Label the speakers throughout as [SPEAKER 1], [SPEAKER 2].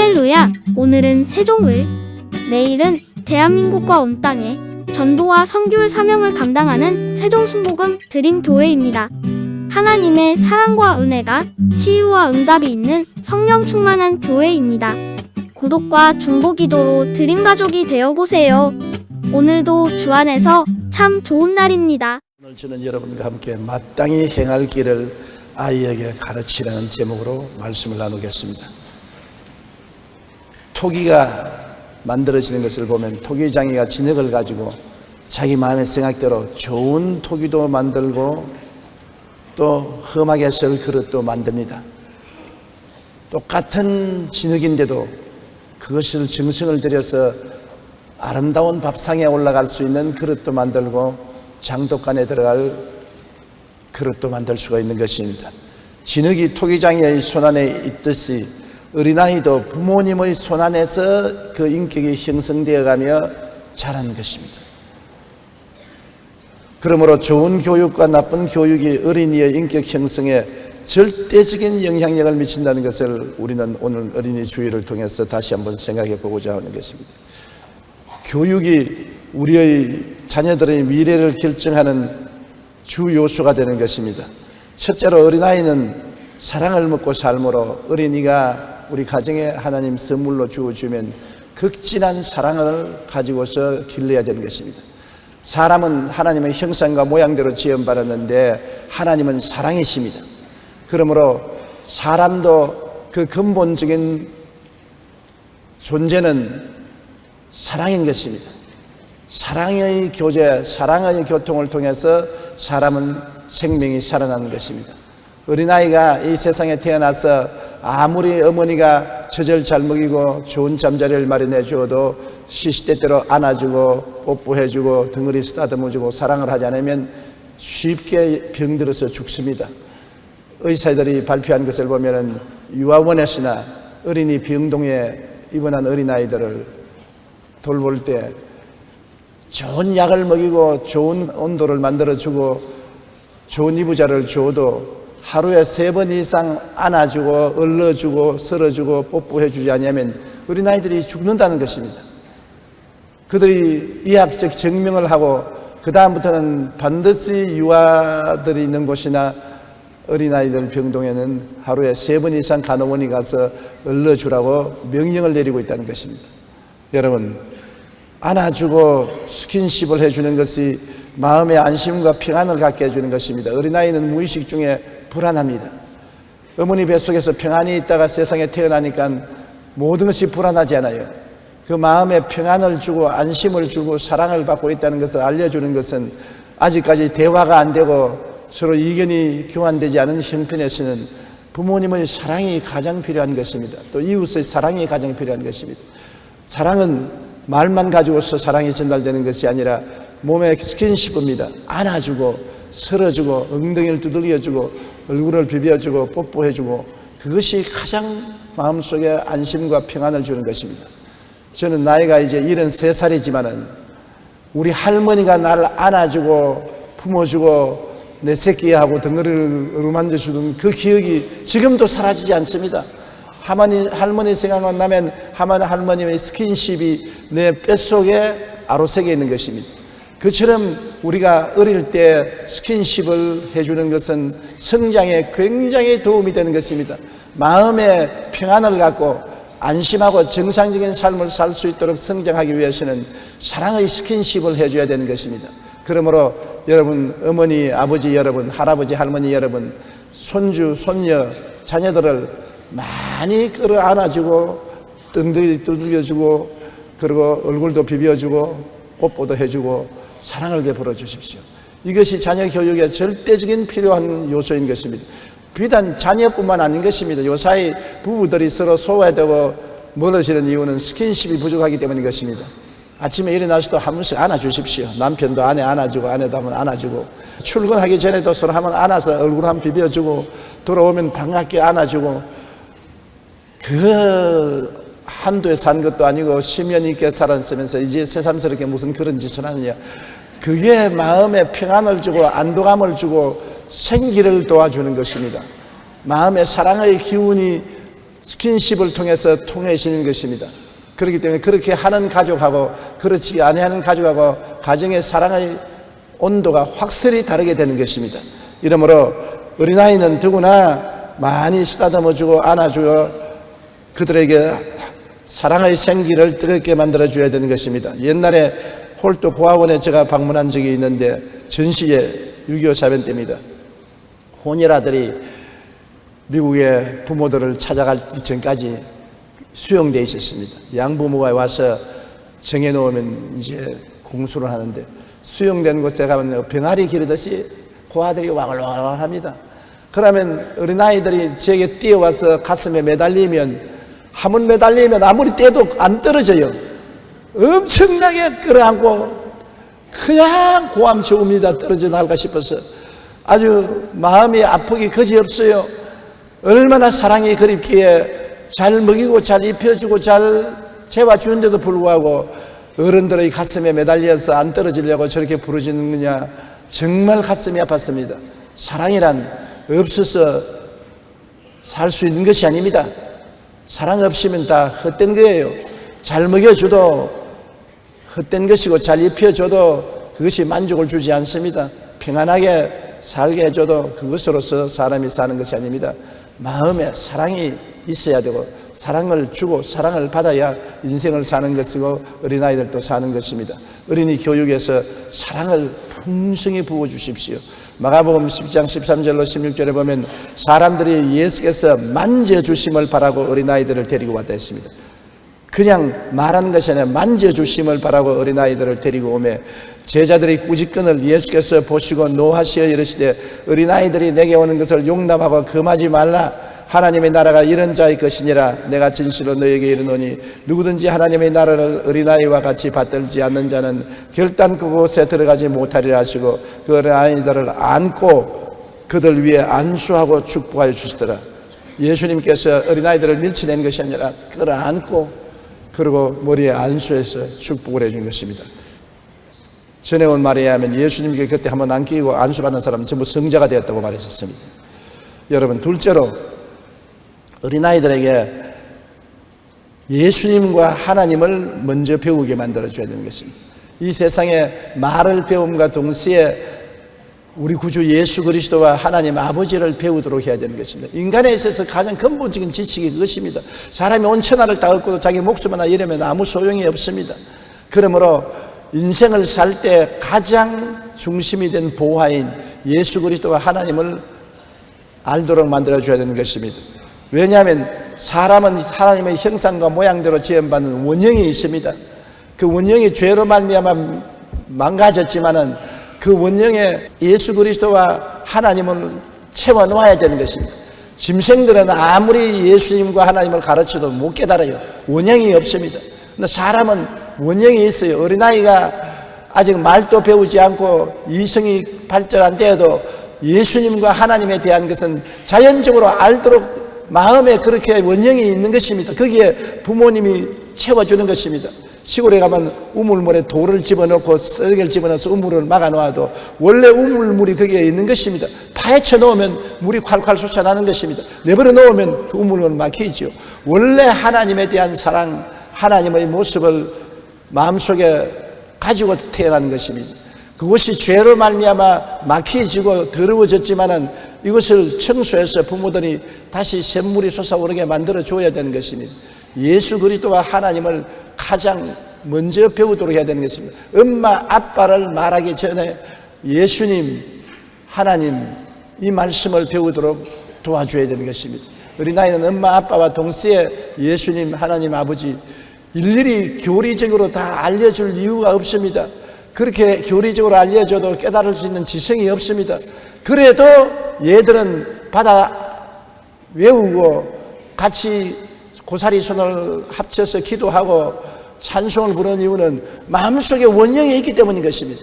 [SPEAKER 1] 할렐루야! 오늘은 세종을, 내일은 대한민국과 온 땅에 전도와 선교의 사명을 감당하는 세종순복음 드림교회입니다. 하나님의 사랑과 은혜가 치유와 응답이 있는 성령 충만한 교회입니다. 구독과 중보기도로 드림가족이 되어보세요. 오늘도 주 안에서 참 좋은 날입니다.
[SPEAKER 2] 오늘 저는 여러분과 함께 마땅히 행할 길을 아이에게 가르치라는 제목으로 말씀을 나누겠습니다. 토기가 만들어지는 것을 보면 토기장이가 진흙을 가지고 자기 마음의 생각대로 좋은 토기도 만들고 또 험하게 썰 그릇도 만듭니다. 똑같은 진흙인데도 그것을 정성을 들여서 아름다운 밥상에 올라갈 수 있는 그릇도 만들고 장독간에 들어갈 그릇도 만들 수가 있는 것입니다. 진흙이 토기장의 손안에 있듯이 어린아이도 부모님의 손안에서 그 인격이 형성되어 가며 자라는 것입니다. 그러므로 좋은 교육과 나쁜 교육이 어린이의 인격 형성에 절대적인 영향력을 미친다는 것을 우리는 오늘 어린이 주일을 통해서 다시 한번 생각해 보고자 하는 것입니다. 교육이 우리의 자녀들의 미래를 결정하는 주 요소가 되는 것입니다. 첫째로 어린아이는 사랑을 먹고 삶으로 어린이가 우리 가정에 하나님 선물로 주어주면 극진한 사랑을 가지고서 길러야 되는 것입니다. 사람은 하나님의 형상과 모양대로 지음받았는데 하나님은 사랑이십니다. 그러므로 사람도 그 근본적인 존재는 사랑인 것입니다. 사랑의 교제, 사랑의 교통을 통해서 사람은 생명이 살아나는 것입니다. 어린아이가 이 세상에 태어나서 아무리 어머니가 젖을 잘 먹이고 좋은 잠자리를 마련해 주어도 시시때때로 안아주고 뽀뽀해주고 덩어리 쓰다듬어주고 사랑을 하지 않으면 쉽게 병들어서 죽습니다. 의사들이 발표한 것을 보면 유아원에서나 어린이 병동에 입원한 어린아이들을 돌볼 때 좋은 약을 먹이고 좋은 온도를 만들어주고 좋은 이부자를 줘도 하루에 3번 이상 안아주고 얼러주고 설어주고 뽀뽀해주지 않으면 어린아이들이 죽는다는 것입니다. 그들이 이학적 증명을 하고 그 다음부터는 반드시 유아들이 있는 곳이나 어린아이들 병동에는 하루에 3번 이상 간호원이 가서 얼러주라고 명령을 내리고 있다는 것입니다. 여러분, 안아주고 스킨십을 해주는 것이 마음의 안심과 평안을 갖게 해주는 것입니다. 어린아이는 무의식 중에 불안합니다. 어머니 뱃속에서 평안히 있다가 세상에 태어나니까 모든 것이 불안하지 않아요. 그 마음에 평안을 주고 안심을 주고 사랑을 받고 있다는 것을 알려주는 것은 아직까지 대화가 안 되고 서로 의견이 교환되지 않은 형편에서는 부모님의 사랑이 가장 필요한 것입니다. 또 이웃의 사랑이 가장 필요한 것입니다. 사랑은 말만 가지고서 사랑이 전달되는 것이 아니라 몸에 스킨십입니다. 안아주고 설어주고 엉덩이를 두들겨주고 얼굴을 비벼주고 뽀뽀해주고 그것이 가장 마음속에 안심과 평안을 주는 것입니다. 저는 나이가 이제 73살이지만은 우리 할머니가 나를 안아주고 품어주고 내 새끼하고 덩어리를 어루만져주던 그 기억이 지금도 사라지지 않습니다. 할머니 생각만 나면 할머니의 스킨십이 내 뼛속에 아로새겨 있는 것입니다. 그처럼 우리가 어릴 때 스킨십을 해주는 것은 성장에 굉장히 도움이 되는 것입니다. 마음의 평안을 갖고 안심하고 정상적인 삶을 살 수 있도록 성장하기 위해서는 사랑의 스킨십을 해줘야 되는 것입니다. 그러므로 여러분, 어머니, 아버지 여러분, 할아버지, 할머니 여러분, 손주, 손녀, 자녀들을 많이 끌어안아주고 엉덩이 두들겨주고 그리고 얼굴도 비벼주고 뽀뽀도 해주고 사랑을 베풀어 주십시오. 이것이 자녀 교육에 절대적인 필요한 요소인 것입니다. 비단 자녀뿐만 아닌 것입니다. 요사이 부부들이 서로 소외되고 멀어지는 이유는 스킨십이 부족하기 때문인 것입니다. 아침에 일어나서도 한 번씩 안아주십시오. 남편도 아내 안아주고 아내도 한번 안아주고 출근하기 전에도 서로 한번 안아서 얼굴 한번 비벼주고 돌아오면 반갑게 안아주고 그 한도에 산 것도 아니고 10년 있게 살았으면서 이제 새삼스럽게 무슨 그런 짓을 하느냐. 그게 마음에 평안을 주고 안도감을 주고 생기를 도와주는 것입니다. 마음의 사랑의 기운이 스킨십을 통해서 통해지는 것입니다. 그렇기 때문에 그렇게 하는 가족하고 그렇지 아니하는 가족하고 가정의 사랑의 온도가 확실히 다르게 되는 것입니다. 이러므로 어린아이는 누구나 많이 쓰다듬어주고 안아주고 그들에게 사랑의 생기를 뜨겁게 만들어줘야 되는 것입니다. 옛날에 홀도 고아원에 제가 방문한 적이 있는데 전시회 6.25 사변 때입니다. 혼혈아들이 미국의 부모들을 찾아가기 전까지 수용되어 있었습니다. 양부모가 와서 정해놓으면 이제 공수를 하는데 수용된 곳에 가면 병아리 기르듯이 고아들이 와글와글 합니다. 그러면 어린아이들이 제게 뛰어와서 가슴에 매달리면 한번 매달리면 아무리 떼도 안 떨어져요. 엄청나게 끌어안고 그냥 고함 저음이다 떨어져 나갈까 싶어서 아주 마음이 아프기 그지없어요. 얼마나 사랑이 그립기에 잘 먹이고 잘 입혀주고 잘 재워주는데도 불구하고 어른들의 가슴에 매달려서 안 떨어지려고 저렇게 부르짖는 거냐. 정말 가슴이 아팠습니다. 사랑이란 없어서 살 수 있는 것이 아닙니다. 사랑 없이면 다 헛된 거예요. 잘 먹여줘도 헛된 것이고 잘 입혀줘도 그것이 만족을 주지 않습니다. 평안하게 살게 해줘도 그것으로서 사람이 사는 것이 아닙니다. 마음에 사랑이 있어야 되고 사랑을 주고 사랑을 받아야 인생을 사는 것이고 어린아이들도 사는 것입니다. 어린이 교육에서 사랑을 풍성히 부어주십시오. 마가복음 10장 13절로 16절에 보면 사람들이 예수께서 만져주심을 바라고 어린아이들을 데리고 왔다 했습니다. 그냥 말하는 것이 아니라 만져주심을 바라고 어린아이들을 데리고 오매 제자들이 꾸짖건을 예수께서 보시고 노하시어 이르시되 어린아이들이 내게 오는 것을 용납하고 금하지 말라. 하나님의 나라가 이런 자의 것이니라. 내가 진실로 너에게 이르노니 누구든지 하나님의 나라를 어린아이와 같이 받들지 않는 자는 결단 그곳에 들어가지 못하리라 하시고 그 어린아이들을 안고 그들 위에 안수하고 축복하여 주시더라. 예수님께서 어린아이들을 밀쳐낸 것이 아니라 끌어안고 그리고 머리에 안수해서 축복을 해준 것입니다. 전에 온 말에 의하면 예수님께 그때 한번 안기고 안수받는 사람은 전부 성자가 되었다고 말했었습니다. 여러분, 둘째로 어린아이들에게 예수님과 하나님을 먼저 배우게 만들어줘야 되는 것입니다. 이 세상에 말을 배움과 동시에 우리 구주 예수 그리스도와 하나님 아버지를 배우도록 해야 되는 것입니다. 인간에 있어서 가장 근본적인 지식이 그것입니다. 사람이 온 천하를 다 얻고도 자기 목숨 하나 잃으면 아무 소용이 없습니다. 그러므로 인생을 살 때 가장 중심이 된 보화인 예수 그리스도와 하나님을 알도록 만들어줘야 되는 것입니다. 왜냐하면 사람은 하나님의 형상과 모양대로 지음받는 원형이 있습니다. 그 원형이 죄로 말미암아 망가졌지만은 그 원형에 예수 그리스도와 하나님을 채워 놓아야 되는 것입니다. 짐승들은 아무리 예수님과 하나님을 가르쳐도 못 깨달아요. 원형이 없습니다. 근데 사람은 원형이 있어요. 어린아이가 아직 말도 배우지 않고 이성이 발전 안 되어도 예수님과 하나님에 대한 것은 자연적으로 알도록 마음에 그렇게 원형이 있는 것입니다. 거기에 부모님이 채워주는 것입니다. 시골에 가면 우물물에 돌을 집어넣고 썰개를 집어넣어서 우물을 막아놓아도 원래 우물물이 거기에 있는 것입니다. 파헤쳐 놓으면 물이 콸콸 솟아나는 것입니다. 내버려 놓으면 그 우물은 막히죠. 원래 하나님에 대한 사랑, 하나님의 모습을 마음속에 가지고 태어난 것입니다. 그것이 죄로 말미암아 막히지고 더러워졌지만은 이것을 청소해서 부모들이 다시 샘물이 솟아오르게 만들어 줘야 되는 것입니다. 예수 그리스도와 하나님을 가장 먼저 배우도록 해야 되는 것입니다. 엄마 아빠를 말하기 전에 예수님 하나님 이 말씀을 배우도록 도와줘야 되는 것입니다. 어린아이는 엄마 아빠와 동시에 예수님 하나님 아버지 일일이 교리적으로 다 알려줄 이유가 없습니다. 그렇게 교리적으로 알려줘도 깨달을 수 있는 지성이 없습니다. 그래도 얘들은 받아 외우고 같이 고사리 손을 합쳐서 기도하고 찬송을 부르는 이유는 마음속에 원형이 있기 때문인 것입니다.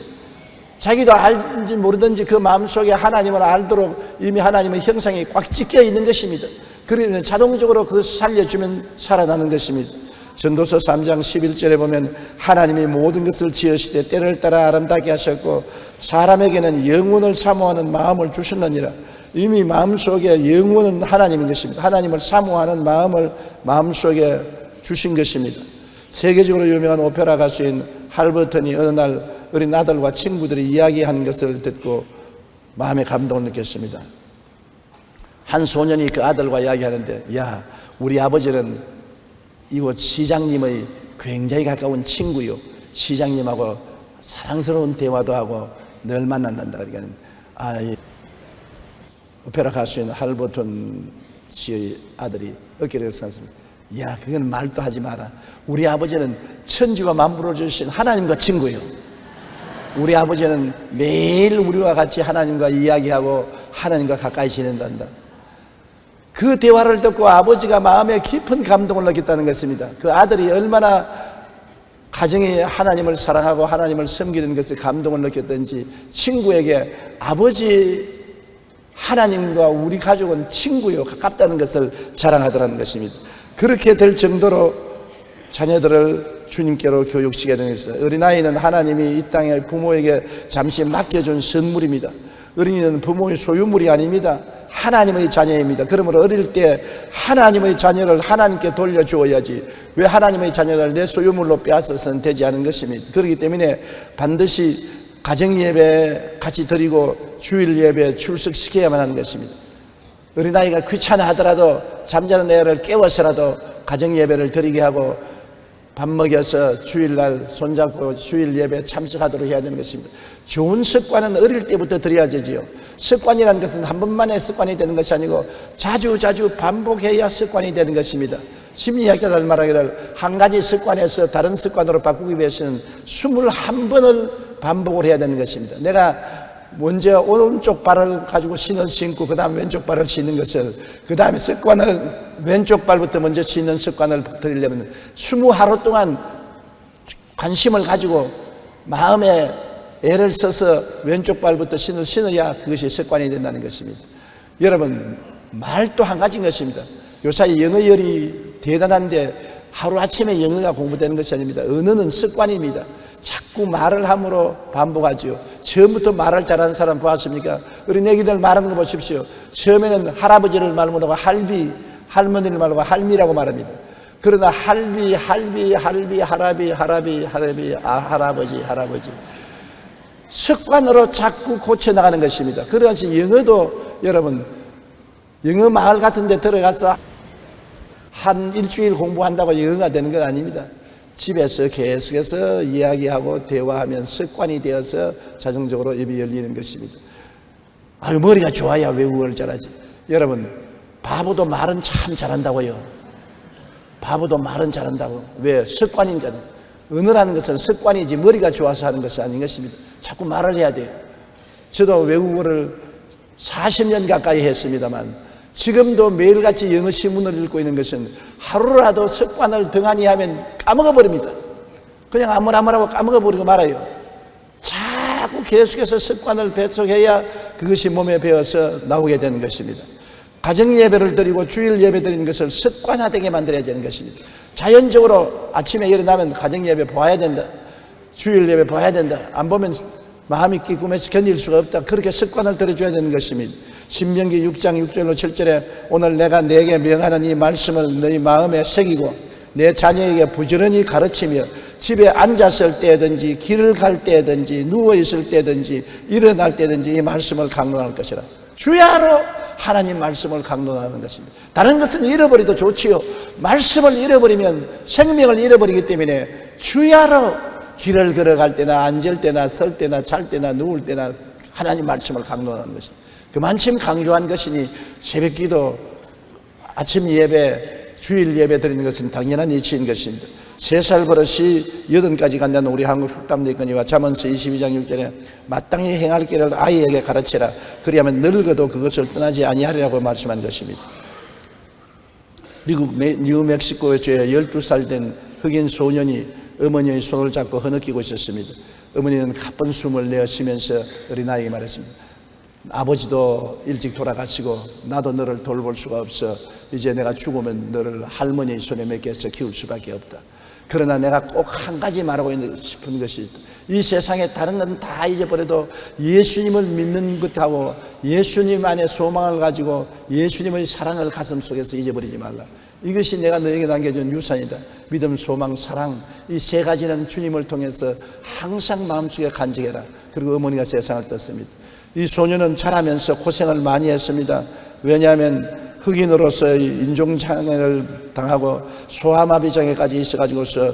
[SPEAKER 2] 자기도 알지 모르든지 그 마음속에 하나님을 알도록 이미 하나님의 형상이 꽉 찢겨 있는 것입니다. 그러면 자동적으로 그것을 살려주면 살아나는 것입니다. 전도서 3장 11절에 보면 하나님이 모든 것을 지으시되 때를 따라 아름답게 하셨고 사람에게는 영혼을 사모하는 마음을 주셨느니라. 이미 마음속에 영원한 하나님인 것입니다. 하나님을 사모하는 마음을 마음속에 주신 것입니다. 세계적으로 유명한 오페라 가수인 할버턴이 어느 날 어린 아들과 친구들이 이야기하는 것을 듣고 마음의 감동을 느꼈습니다. 한 소년이 그 아들과 이야기하는데, 야, 우리 아버지는 이곳 시장님의 굉장히 가까운 친구요, 시장님하고 사랑스러운 대화도 하고 늘 만난단다. 그러니까 이 오페라 가수인 할버턴 씨의 아들이 어깨를 섰습니다. 야, 그건 말도 하지 마라. 우리 아버지는 천지와 만물을 주신 하나님과 친구요. 우리 아버지는 매일 우리와 같이 하나님과 이야기하고 하나님과 가까이 지낸단다. 그 대화를 듣고 아버지가 마음에 깊은 감동을 느꼈다는 것입니다. 그 아들이 얼마나 가정에 하나님을 사랑하고 하나님을 섬기는 것에 감동을 느꼈던지 친구에게 아버지 하나님과 우리 가족은 친구요, 가깝다는 것을 자랑하더라는 것입니다. 그렇게 될 정도로 자녀들을 주님께로 교육시켜야 되는 것입니다. 어린아이는 하나님이 이 땅에 부모에게 잠시 맡겨준 선물입니다. 어린이는 부모의 소유물이 아닙니다. 하나님의 자녀입니다. 그러므로 어릴 때 하나님의 자녀를 하나님께 돌려주어야지 왜 하나님의 자녀를 내 소유물로 빼앗아서는 되지 않은 것입니다. 그렇기 때문에 반드시 가정예배 같이 드리고 주일예배 출석시켜야만 하는 것입니다. 어린아이가 귀찮아 하더라도 잠자는 애를 깨워서라도 가정예배를 드리게 하고 밥 먹여서 주일날 손잡고 주일예배 참석하도록 해야 되는 것입니다. 좋은 습관은 어릴 때부터 들여야 되지요. 습관이라는 것은 한 번만에 습관이 되는 것이 아니고 자주 반복해야 습관이 되는 것입니다. 심리학자들 말하기를 한 가지 습관에서 다른 습관으로 바꾸기 위해서는 21번을 반복을 해야 되는 것입니다. 내가 먼저 오른쪽 발을 가지고 신을 신고 그 다음 왼쪽 발을 신는 것을, 그 다음에 습관을 왼쪽 발부터 먼저 신는 습관을 들이려면 20하루 동안 관심을 가지고 마음에 애를 써서 왼쪽 발부터 신을 신어야 그것이 습관이 된다는 것입니다. 여러분, 말도 한 가지인 것입니다. 요사이 영어열이 대단한데 하루아침에 영어가 공부되는 것이 아닙니다. 언어는 습관입니다. 자꾸 말을 함으로 반복하죠. 처음부터 말을 잘하는 사람 보았습니까? 우리 애기들 말하는 거 보십시오. 처음에는 할아버지를 말 못하고 할비, 할머니를 말하고 할미라고 말합니다. 그러나 할비, 할아버지 습관으로 자꾸 고쳐나가는 것입니다. 그래서 영어도 여러분, 영어 마을 같은 데 들어가서 한 일주일 공부한다고 영어가 되는 건 아닙니다. 집에서 계속해서 이야기하고 대화하면 습관이 되어서 자동적으로 입이 열리는 것입니다. 아유, 머리가 좋아야 외국어를 잘하지. 여러분, 바보도 말은 참 잘한다고요. 바보도 말은 잘한다고. 왜? 습관인잖아요. 언어라는 것은 습관이지 머리가 좋아서 하는 것이 아닌 것입니다. 자꾸 말을 해야 돼요. 저도 외국어를 40년 가까이 했습니다만 지금도 매일같이 영어 신문을 읽고 있는 것은 하루라도 습관을 등한히 하면 까먹어버립니다. 그냥 아무라고 까먹어버리고 말아요. 자꾸 계속해서 습관을 배속해야 그것이 몸에 배어서 나오게 되는 것입니다. 가정예배를 드리고 주일예배 드리는 것을 습관화되게 만들어야 되는 것입니다. 자연적으로 아침에 일어나면 가정예배 봐야 된다, 주일예배 봐야 된다, 안 보면 마음이 끼꿈해서 견딜 수가 없다, 그렇게 습관을 들여줘야 되는 것입니다. 신명기 6장 6절로 7절에 오늘 내가 네게 명하는 이 말씀을 너희 마음에 새기고 내 자녀에게 부지런히 가르치며 집에 앉았을 때든지 길을 갈 때든지 누워있을 때든지 일어날 때든지 이 말씀을 강론할 것이라. 주야로 하나님 말씀을 강론하는 것입니다. 다른 것은 잃어버려도 좋지요. 말씀을 잃어버리면 생명을 잃어버리기 때문에 주야로 길을 걸어갈 때나 앉을 때나 설 때나 잘 때나 누울 때나 하나님 말씀을 강론하는 것입니다. 그만큼 강조한 것이니 새벽기도, 아침 예배, 주일 예배 드리는 것은 당연한 이치인 것입니다. 3살 버릇이 80까지 간다는 우리 한국 속담되거니와 잠언서 22장 6절에 마땅히 행할 길을 아이에게 가르치라. 그리하면 늙어도 그것을 떠나지 아니하리라고 말씀한 것입니다. 미국 뉴멕시코주에 12살 된 흑인 소년이 어머니의 손을 잡고 흐느끼고 있었습니다. 어머니는 가쁜 숨을 내어 쉬면서 어린아이에게 말했습니다. 아버지도 일찍 돌아가시고 나도 너를 돌볼 수가 없어. 이제 내가 죽으면 너를 할머니의 손에 맡겨서 키울 수밖에 없다. 그러나 내가 꼭 한 가지 말하고 싶은 것이 있다. 이 세상에 다른 건 다 잊어버려도 예수님을 믿는 것하고 예수님 안에 소망을 가지고 예수님의 사랑을 가슴 속에서 잊어버리지 말라. 이것이 내가 너에게 남겨준 유산이다. 믿음, 소망, 사랑, 이 세 가지는 주님을 통해서 항상 마음속에 간직해라. 그리고 어머니가 세상을 떴습니다. 이 소녀는 자라면서 고생을 많이 했습니다. 왜냐하면 흑인으로서 인종장애를 당하고 소아마비장애까지 있어가지고서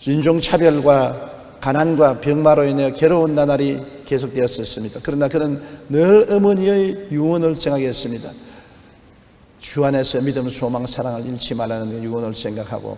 [SPEAKER 2] 인종차별과 가난과 병마로 인해 괴로운 나날이 계속되었었습니다. 그러나 그는 늘 어머니의 유언을 생각했습니다. 주 안에서 믿음, 소망, 사랑을 잃지 말라는 유언을 생각하고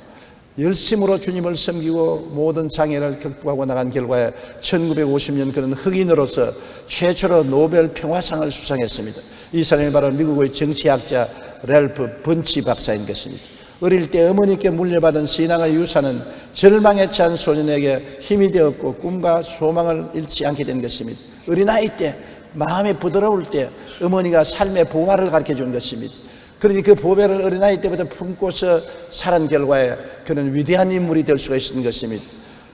[SPEAKER 2] 열심으로 주님을 섬기고 모든 장애를 극복하고 나간 결과에 1950년 그는 흑인으로서 최초로 노벨 평화상을 수상했습니다. 이 사람이 바로 미국의 정치학자 랠프 번치 박사인 것입니다. 어릴 때 어머니께 물려받은 신앙의 유산은 절망에 처한 소년에게 힘이 되었고 꿈과 소망을 잃지 않게 된 것입니다. 어린아이 때 마음이 부드러울 때 어머니가 삶의 보화를 가르쳐 준 것입니다. 그러니 그 보배를 어린아이 때부터 품고서 살은 결과에 그는 위대한 인물이 될 수가 있는 것입니다.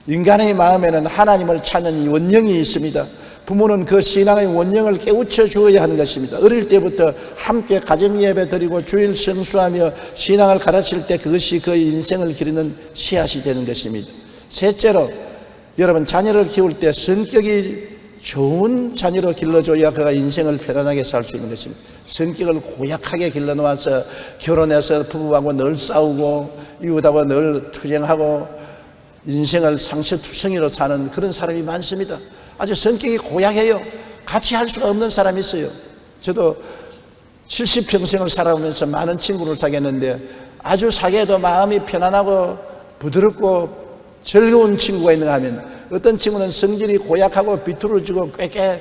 [SPEAKER 2] 인간의 마음에는 하나님을 찾는 이 원령이 있습니다. 부모는 그 신앙의 원령을 깨우쳐 주어야 하는 것입니다. 어릴 때부터 함께 가정예배 드리고 주일 성수하며 신앙을 가르칠 때 그것이 그의 인생을 기르는 씨앗이 되는 것입니다. 셋째로, 여러분 자녀를 키울 때 성격이 좋은 자녀로 길러줘야 그가 인생을 편안하게 살 수 있는 것입니다. 성격을 고약하게 길러놓아서 결혼해서 부부하고 늘 싸우고 이웃하고 늘 투쟁하고 인생을 상처투성이로 사는 그런 사람이 많습니다. 아주 성격이 고약해요. 같이 할 수가 없는 사람이 있어요. 저도 70평생을 살아오면서 많은 친구를 사귀었는데 아주 사귀어도 마음이 편안하고 부드럽고 즐거운 친구가 있는가 하면 어떤 친구는 성질이 고약하고 비뚤어지고 꾀꾀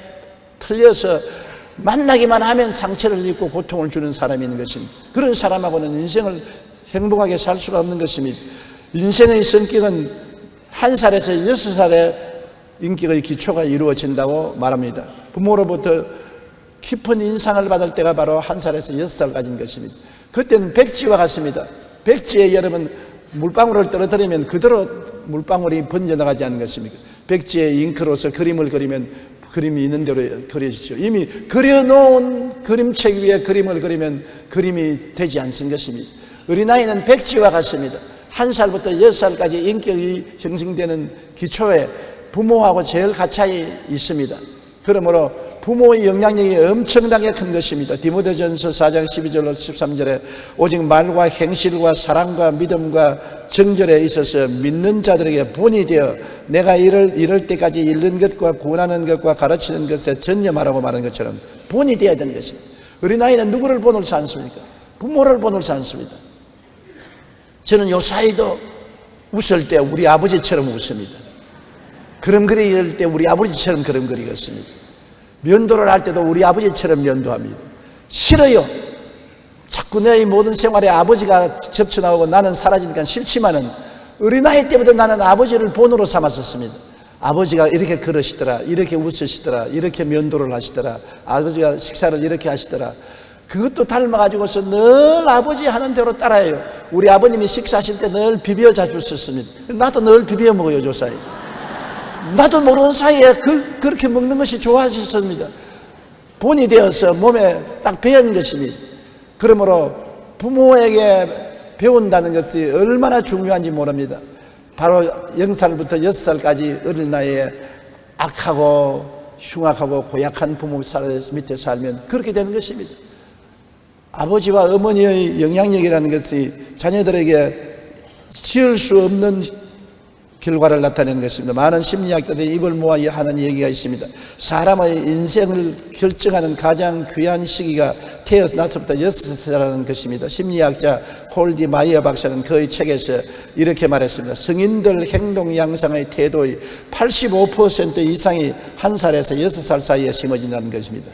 [SPEAKER 2] 틀려서 만나기만 하면 상처를 입고 고통을 주는 사람이 있는 것입니다. 그런 사람하고는 인생을 행복하게 살 수가 없는 것입니다. 인생의 성격은 1살에서 6살에 인격의 기초가 이루어진다고 말합니다. 부모로부터 깊은 인상을 받을 때가 바로 1살에서 6살까지인 것입니다. 그때는 백지와 같습니다. 백지에 여러분 물방울을 떨어뜨리면 그대로 물방울이 번져나가지 않는 것입니까? 백지에 잉크로서 그림을 그리면 그림이 있는 대로 그려지죠. 이미 그려놓은 그림책 위에 그림을 그리면 그림이 되지 않는 것입니다. 어린아이는 백지와 같습니다. 1살부터 6살까지 인격이 형성되는 기초에 부모하고 제일 가까이 있습니다. 그러므로 부모의 영향력이 엄청나게 큰 것입니다. 디모데전서 4장 12절로 13절에 오직 말과 행실과 사랑과 믿음과 정절에 있어서 믿는 자들에게 본이 되어 내가 이럴 때까지 읽는 것과 구원하는 것과 가르치는 것에 전념하라고 말하는 것처럼 본이 되어야 되는 것입니다. 어린아이는 누구를 본으로서 않습니까? 부모를 본으로서 않습니다. 저는 요사이도 웃을 때 우리 아버지처럼 웃습니다. 그림 그릴 때 우리 아버지처럼 그림 그리겠습니다. 면도를 할 때도 우리 아버지처럼 면도합니다. 싫어요. 자꾸 내 모든 생활에 아버지가 접쳐나오고 나는 사라지니까 싫지만은 어린아이 때부터 나는 아버지를 본으로 삼았었습니다. 아버지가 이렇게 걸으시더라, 이렇게 웃으시더라, 이렇게 면도를 하시더라, 아버지가 식사를 이렇게 하시더라. 그것도 닮아가지고서 늘 아버지 하는 대로 따라해요. 우리 아버님이 식사하실 때 늘 비벼 자주 썼습니다. 나도 늘 비벼 먹어요, 조사에. 나도 모르는 사이에 그렇게 먹는 것이 좋아지셨습니다. 본이 되어서 몸에 딱 배운 것입니다. 그러므로 부모에게 배운다는 것이 얼마나 중요한지 모릅니다. 바로 0살부터 6살까지 어린 나이에 악하고 흉악하고 고약한 부모 밑에 살면 그렇게 되는 것입니다. 아버지와 어머니의 영향력이라는 것이 자녀들에게 지을 수 없는 결과를 나타내는 것입니다. 많은 심리학자들이 입을 모아 하는 얘기가 있습니다. 사람의 인생을 결정하는 가장 귀한 시기가 태어나서부터 6살이라는 것입니다. 심리학자 홀디 마이어 박사는 그의 책에서 이렇게 말했습니다. 성인들 행동 양상의 태도의 85% 이상이 1살에서 6살 사이에 심어진다는 것입니다.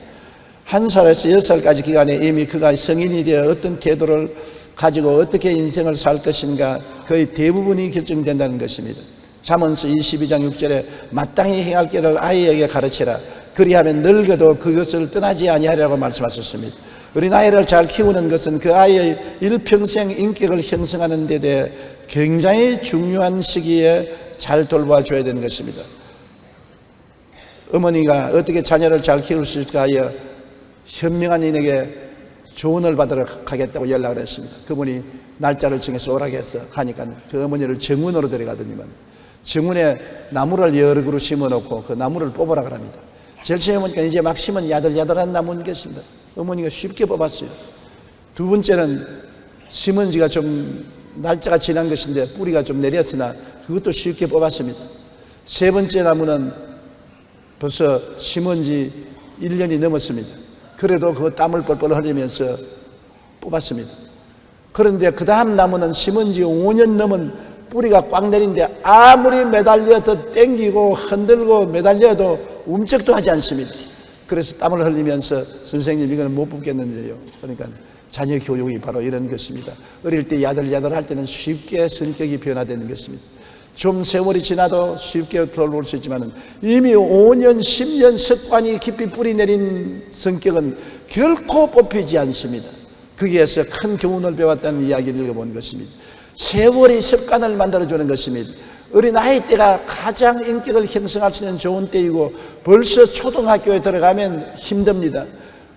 [SPEAKER 2] 1살에서 6살까지 기간에 이미 그가 성인이 되어 어떤 태도를 가지고 어떻게 인생을 살 것인가 거의 대부분이 결정된다는 것입니다. 잠언서 22장 6절에 마땅히 행할 길을 아이에게 가르치라. 그리하면 늙어도 그것을 떠나지 아니하리라고 말씀하셨습니다. 어린아이를 잘 키우는 것은 그 아이의 일평생 인격을 형성하는 데 대해 굉장히 중요한 시기에 잘 돌봐줘야 되는 것입니다. 어머니가 어떻게 자녀를 잘 키울 수 있을까 하여 현명한 인에게 조언을 받으러 가겠다고 연락을 했습니다. 그분이 날짜를 정해서 오라고 해서 가니까 그 어머니를 정원으로 데려가더니만 정원에 나무를 여러 그루 심어놓고 그 나무를 뽑으라 그럽니다. 제일 처음에 보니까 이제 막 심은 야들야들한 나무는 것입니다. 어머니가 쉽게 뽑았어요. 두 번째는 심은 지가 좀 날짜가 지난 것인데 뿌리가 좀 내렸으나 그것도 쉽게 뽑았습니다. 세 번째 나무는 벌써 심은 지 1년이 넘었습니다. 그래도 그 땀을 뻘뻘 흘리면서 뽑았습니다. 그런데 그 다음 나무는 심은 지 5년 넘은 뿌리가 꽉 내린데 아무리 매달려서 땡기고 흔들고 매달려도 움쩍도 하지 않습니다. 그래서 땀을 흘리면서 선생님 이거는 못 뽑겠는데요. 그러니까 자녀 교육이 바로 이런 것입니다. 어릴 때 야들야들할 때는 쉽게 성격이 변화되는 것입니다. 좀 세월이 지나도 쉽게 돌볼 수 있지만 이미 5년, 10년 습관이 깊이 뿌리 내린 성격은 결코 뽑히지 않습니다. 거기에서 큰 교훈을 배웠다는 이야기를 읽어본 것입니다. 세월이 습관을 만들어주는 것입니다. 어린 아이 때가 가장 인격을 형성할 수 있는 좋은 때이고 벌써 초등학교에 들어가면 힘듭니다.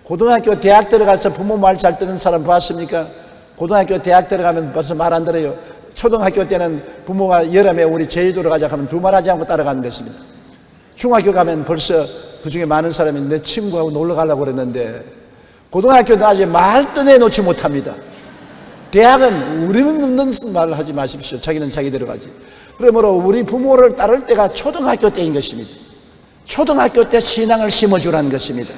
[SPEAKER 2] 고등학교, 대학 들어가서 부모 말 잘 듣는 사람 봤습니까? 고등학교, 대학 들어가면 벌써 말 안 들어요. 초등학교 때는 부모가 여름에 우리 제주도로 가자 하면 두 말 하지 않고 따라가는 것입니다. 중학교 가면 벌써 그중에 많은 사람이 내 친구하고 놀러 가려고 그랬는데 고등학교도 아직 말도 내놓지 못합니다. 대학은 우리는 없는 말을 하지 마십시오. 자기는 자기대로 가지. 그러므로 우리 부모를 따를 때가 초등학교 때인 것입니다. 초등학교 때 신앙을 심어주라는 것입니다.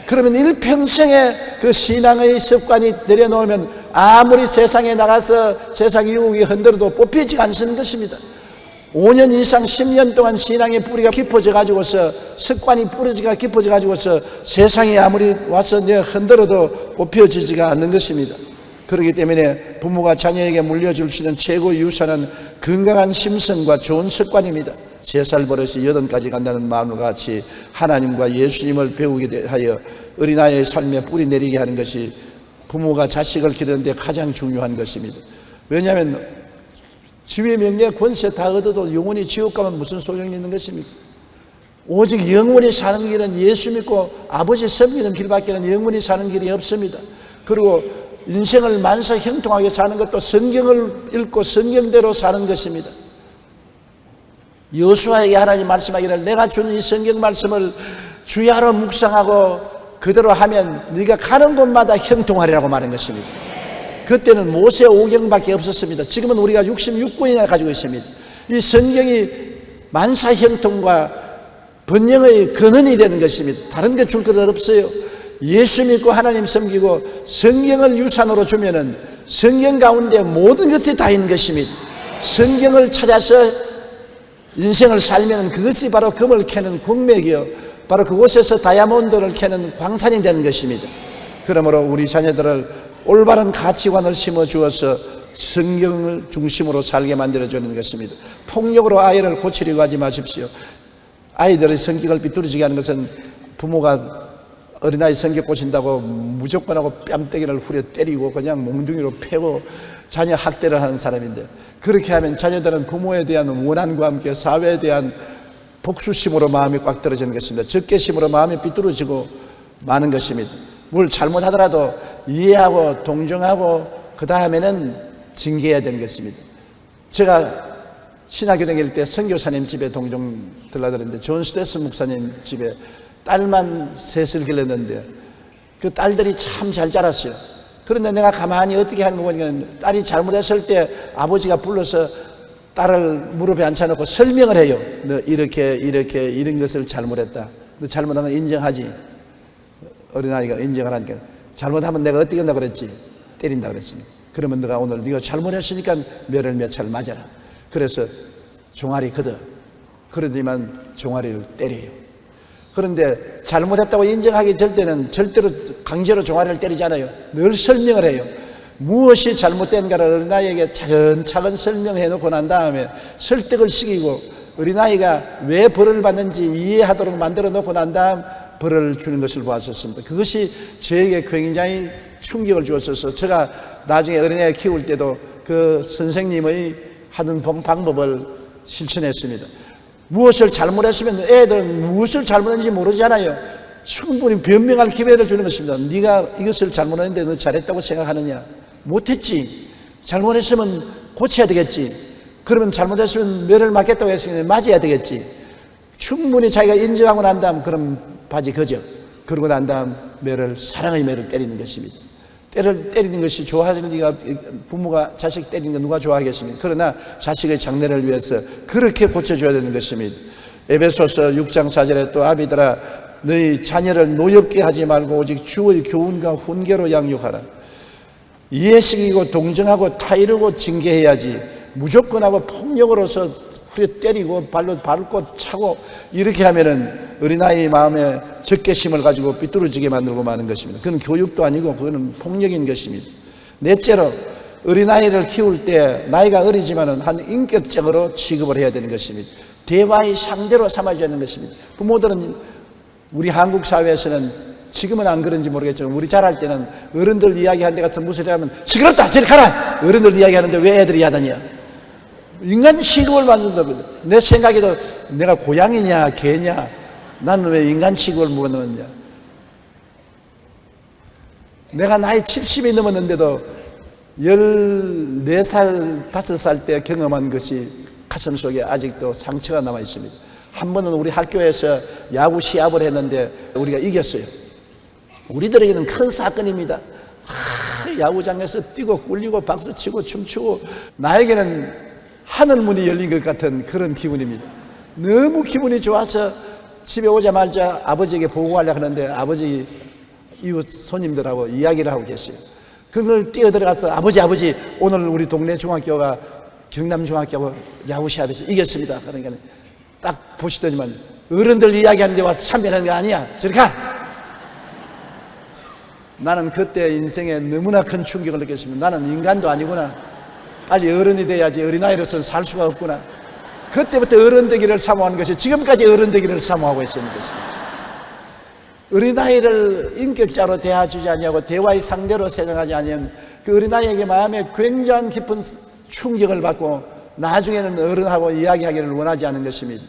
[SPEAKER 2] 그러면 일평생에 그 신앙의 습관이 내려놓으면 아무리 세상에 나가서 세상 유혹이 흔들어도 뽑히지 않는 것입니다. 5년 이상 10년 동안 신앙의 뿌리가 깊어져 가지고서 습관이 뿌리가 깊어져 가지고서 세상에 아무리 와서 내가 흔들어도 뽑혀지지가 않는 것입니다. 그렇기 때문에 부모가 자녀에게 물려줄 수 있는 최고 유산은 건강한 심성과 좋은 습관입니다. 3살 버릇이 8까지 간다는 마음과 같이 하나님과 예수님을 배우게 하여 어린아이의 삶에 뿌리 내리게 하는 것이 부모가 자식을 기르는데 가장 중요한 것입니다. 왜냐하면 지위 명예 권세 다 얻어도 영원히 지옥 가면 무슨 소용이 있는 것입니까? 오직 영원히 사는 길은 예수 믿고 아버지 섬기는 길밖에는 영원히 사는 길이 없습니다. 그리고 인생을 만사 형통하게 사는 것도 성경을 읽고 성경대로 사는 것입니다. 여호수아에게 하나님 말씀하기를 내가 주는 이 성경 말씀을 주야로 묵상하고 그대로 하면 네가 가는 곳마다 형통하리라고 말한 것입니다. 그때는 모세 오경밖에 없었습니다. 지금은 우리가 66권이나 가지고 있습니다. 이 성경이 만사 형통과 번영의 근원이 되는 것입니다. 다른 게 줄 것 없어요. 예수 믿고 하나님 섬기고 성경을 유산으로 주면은 성경 가운데 모든 것이 다 있는 것입니다. 성경을 찾아서 인생을 살면 그것이 바로 금을 캐는 광맥이요 바로 그곳에서 다이아몬드를 캐는 광산이 되는 것입니다. 그러므로 우리 자녀들을 올바른 가치관을 심어주어서 성경을 중심으로 살게 만들어주는 것입니다. 폭력으로 아이를 고치려고 하지 마십시오. 아이들의 성격을 비뚤어지게 하는 것은 부모가 어린아이 성격 고친다고 무조건 하고 뺨때기를 후려 때리고 그냥 몽둥이로 패고 자녀 학대를 하는 사람인데, 그렇게 하면 자녀들은 부모에 대한 원한과 함께 사회에 대한 복수심으로 마음이 꽉 떨어지는 것입니다. 적개심으로 마음이 삐뚤어지고 마는 것입니다. 뭘 잘못하더라도 이해하고 동정하고 그 다음에는 징계해야 되는 것입니다. 제가 신학교 다닐 때 선교사님 집에 동종 들러들었는데 존 스테스 목사님 집에 딸만 셋을 길렀는데 그 딸들이 참 잘 자랐어요. 그런데 내가 가만히 어떻게 하는 거 보니까 딸이 잘못했을 때 아버지가 불러서 딸을 무릎에 앉혀놓고 설명을 해요. 너 이렇게 이런 것을 잘못했다. 너 잘못한 건 인정하지. 어린아이가 인정을 하니까 잘못하면 내가 어떻게 한다고 그랬지? 때린다 그랬습니다. 그러면 너가 오늘 네가 잘못했으니까 몇을 몇 차를 맞아라. 그래서 종아리 걷어. 그러더니만 종아리를 때려요. 그런데 잘못했다고 인정하기 절대는 절대로 강제로 종아리를 때리지 않아요. 늘 설명을 해요. 무엇이 잘못된가를 어린아이에게 차근차근 설명해 놓고 난 다음에 설득을 시키고 어린아이가 왜 벌을 받는지 이해하도록 만들어 놓고 난 다음 벌을 주는 것을 보았었습니다. 그것이 저에게 굉장히 충격을 주었어서 제가 나중에 어린아이 키울 때도 그 선생님의 하는 방법을 실천했습니다. 무엇을 잘못했으면 애들은 무엇을 잘못했는지 모르잖아요. 충분히 변명할 기회를 주는 것입니다. 네가 이것을 잘못했는데 너 잘했다고 생각하느냐? 못했지. 잘못했으면 고쳐야 되겠지. 그러면 잘못했으면 매를 맞겠다고 했으니 맞아야 되겠지. 충분히 자기가 인정하고 난 다음 그럼 바지 거죠. 그러고 난 다음 사랑의 매를 때리는 것입니다. 때를 때리는 것이 좋아하는 리가 부모가 자식 때리는 거 누가 좋아하겠습니까? 그러나 자식의 장래를 위해서 그렇게 고쳐줘야 되는 것입니다. 에베소서 6장 4절에 또 아비들아 너희 자녀를 노엽게 하지 말고 오직 주의 교훈과 훈계로 양육하라. 이해식이고 동정하고 타이르고 징계해야지 무조건 하고 폭력으로서 후려 때리고 발로 밟고 차고 이렇게 하면은 어린아이 마음에 적개심을 가지고 삐뚤어지게 만들고 마는 것입니다. 그건 교육도 아니고 그거는 폭력인 것입니다. 넷째로 어린아이를 키울 때 나이가 어리지만은 한 인격적으로 취급을 해야 되는 것입니다. 대화의 상대로 삼아야 되는 것입니다. 부모들은 우리 한국 사회에서는 지금은 안 그런지 모르겠지만 우리 자랄 때는 어른들 이야기하는 데 가서 무슨 소리 하면 시끄럽다 저리 가라 어른들 이야기하는데 왜 애들이 야단이야. 인간 취급을 받는다고. 내 생각에도 내가 고양이냐 개냐 나는 왜 인간 취급을 물어넣었냐. 내가 나이 70이 넘었는데도 14살 5살 때 경험한 것이 가슴 속에 아직도 상처가 남아 있습니다. 한 번은 우리 학교에서 야구 시합을 했는데 우리가 이겼어요. 우리들에게는 큰 사건입니다. 야구장에서 뛰고 꿀리고 박수치고 춤추고 나에게는 하늘문이 열린 것 같은 그런 기분입니다. 너무 기분이 좋아서 집에 오자마자 아버지에게 보고하려고 하는데 아버지 이웃 손님들하고 이야기를 하고 계세요. 그걸 뛰어들어가서 아버지 오늘 우리 동네 중학교가 경남중학교하고 야구 시합에서 이겼습니다. 그러니까 딱 보시더니만 어른들 이야기하는데 와서 참여하는 게 아니야. 저리 가! 나는 그때 인생에 너무나 큰 충격을 느꼈습니다. 나는 인간도 아니구나. 빨리 어른이 돼야지 어린아이로서는 살 수가 없구나. 그때부터 어른 되기를 사모하는 것이 지금까지 어른 되기를 사모하고 있는 것입니다. 어린아이를 인격자로 대해주지 아니하고 대화의 상대로 생각하지 아니하면 그 어린아이에게 마음에 굉장히 깊은 충격을 받고 나중에는 어른하고 이야기하기를 원하지 않은 것입니다.